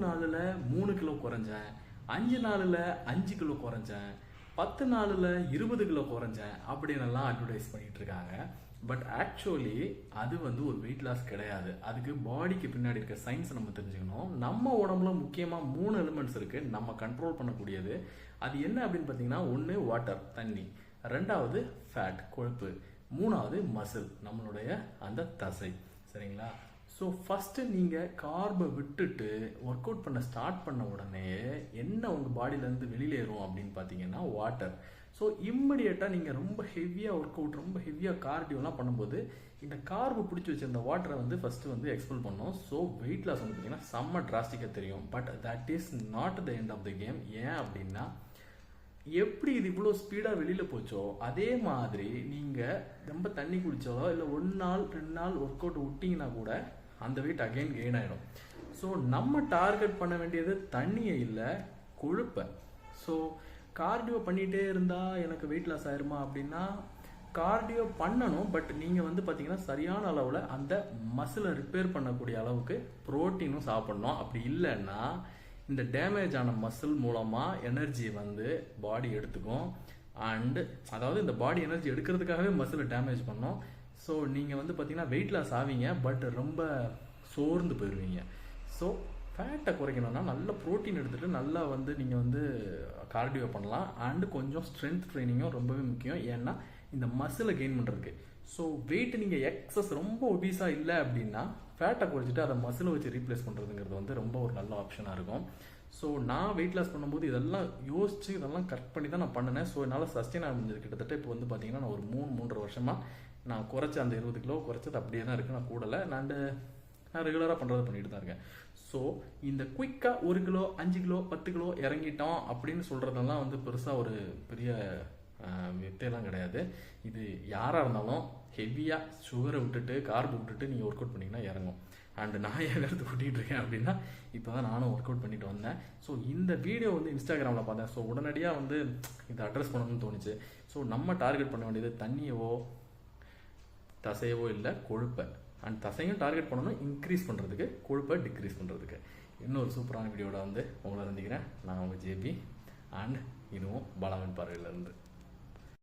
நாளில் 3 கிலோ குறைஞ்சேன், 5 நாளில் 5 கிலோ குறைஞ்சேன், 10 நாளில் 20 கிலோ குறைஞ்சேன் அப்படின்னுலாம் அட்வர்டைஸ் பண்ணிட்டு இருக்காங்க. பட் ஆக்சுவலி அது வந்து ஒரு வெயிட் லாஸ் கிடையாது. அதுக்கு பாடிக்கு பின்னாடி இருக்க சயின்ஸ் நம்ம தெரிஞ்சுக்கணும். நம்ம உடம்புல முக்கியமாக 3 எலிமெண்ட்ஸ் இருக்குது நம்ம கண்ட்ரோல் பண்ணக்கூடியது. அது என்ன அப்படின்னு பார்த்தீங்கன்னா, ஒன்று வாட்டர் தண்ணி, ரெண்டாவது ஃபேட் கொழுப்பு, மூணாவது மசில் நம்மளுடைய அந்த தசை. சரிங்களா? ஸோ ஃபஸ்ட்டு நீங்கள் கார்பை விட்டுட்டு ஒர்க் அவுட் பண்ண ஸ்டார்ட் பண்ண உடனே என்ன உங்கள் பாடியிலேருந்து வெளியிலேறும் அப்படின்னு பார்த்தீங்கன்னா வாட்டர். ஸோ இம்மிடியேட்டாக நீங்கள் ரொம்ப ஹெவியாக ஒர்க் அவுட், ரொம்ப ஹெவியாக கார்டியோலாம் பண்ணும்போது இந்த கார்பு பிடிச்சி வச்சிருந்த வாட்டரை வந்து ஃபஸ்ட்டு வந்து எக்ஸ்பெல் பண்ணோம். ஸோ வெயிட் லாஸ் வந்து பார்த்தீங்கன்னா செம்ம டிராஸ்டிக்காக தெரியும். But that is not the end of the game. ஏன் அப்படின்னா, எப்படி இது இவ்வளோ ஸ்பீடாக வெளியில் போச்சோ அதே மாதிரி நீங்கள் ரொம்ப தண்ணி குடித்தாலோ இல்லை 1 நாள் 2 நாள் ஒர்க் அவுட் விட்டிங்கன்னா கூட அந்த வெயிட் அகெயின் கெயின் ஆகிடும். ஸோ நம்ம டார்கெட் பண்ண வேண்டியது தண்ணியை இல்லை, கொழுப்பை. ஸோ கார்டியோ பண்ணிகிட்டே இருந்தால் எனக்கு வெயிட் லாஸ் ஆயிருமா அப்படின்னா, கார்டியோ பண்ணணும். பட் நீங்கள் வந்து பார்த்தீங்கன்னா சரியான அளவில் அந்த மசிலை ரிப்பேர் பண்ணக்கூடிய அளவுக்கு ப்ரோட்டீனும் சாப்பிட்ணும். அப்படி இல்லைன்னா இந்த டேமேஜ் ஆன மசில் மூலமாக எனர்ஜி வந்து பாடி எடுத்துக்கும். அண்டு அதாவது இந்த பாடி எனர்ஜி எடுக்கிறதுக்காகவே மசிலை டேமேஜ் பண்ணோம். ஸோ நீங்கள் வந்து பார்த்தீங்கன்னா வெயிட் லாஸ் ஆவீங்க, பட் ரொம்ப சோர்ந்து போயிடுவீங்க. ஸோ ஃபேட்டை குறைக்கணும்னா நல்ல ப்ரோட்டீன் எடுத்துகிட்டு நல்லா வந்து நீங்கள் வந்து கார்டியோ பண்ணலாம். அண்டு கொஞ்சம் ஸ்ட்ரென்த் ட்ரைனிங்கும் ரொம்பவே முக்கியம். ஏன்னா இந்த மசிலை கெயின் பண்ணுறதுக்கு. ஸோ வெயிட் நீங்கள் எக்ஸஸ் ரொம்ப ஒபீஸாக இல்லை அப்படின்னா ஃபேட்டை குறைச்சிட்டு அதை மசிலை வச்சு ரீப்ளேஸ் பண்ணுறதுங்கிறது வந்து ரொம்ப ஒரு நல்ல ஆப்ஷனாக இருக்கும். ஸோ நான் வெயிட் லாஸ் பண்ணும்போது இதெல்லாம் யோசிச்சு இதெல்லாம் கரெக்ட் பண்ணி தான் நான் பண்ணினேன். ஸோ என்னால் சஸ்டெயின் ஆக முடிஞ்சது. கிட்டத்தட்ட இப்போ வந்து பார்த்தீங்கன்னா நான் ஒரு 3-3.5 வருஷமாக நான் குறைச்ச அந்த 20 கிலோ குறைச்சது அப்படியே தான் இருக்குது. நான் கூடலை, நான் ரெகுலராக பண்ணுறது பண்ணிட்டு தான் இருக்கேன். ஸோ இந்த குயிக்காக 1 கிலோ 5 கிலோ 10 கிலோ இறங்கிட்டோம் அப்படின்னு சொல்கிறதெல்லாம் வந்து பெருசாக ஒரு பெரிய வித்தையெல்லாம் கிடையாது. இது யாராக இருந்தாலும் ஹெவியாக சுகரை விட்டுட்டு கார்பு விட்டுட்டு நீங்கள் ஒர்க் அவுட் பண்ணிங்கன்னா இறங்கும். அண்டு நான் ஏதாவது கூட்டிகிட்டு இருக்கேன் அப்படின்னா இப்போ தான் நானும் ஒர்க் அவுட் பண்ணிட்டு வந்தேன். ஸோ இந்த வீடியோ வந்து இன்ஸ்டாகிராமில் பார்த்தேன். ஸோ உடனடியாக வந்து இதை அட்ரஸ் பண்ணணும்னு தோணுச்சு. ஸோ நம்ம டார்கெட் பண்ண வேண்டியது தண்ணியவோ தசையவோ இல்லை, கொழுப்பை. அண்ட் தசையும் டார்கெட் பண்ணணும் இன்க்ரீஸ் பண்ணுறதுக்கு, கொழுப்பை டிக்ரீஸ் பண்ணுறதுக்கு. இன்னொரு சூப்பரான வீடியோட வந்து உங்களை சந்திக்கிறேன். நான் உங்கள் ஜேபி. அண்ட் இதுவும் பலவன் பார்வையிலேருந்து.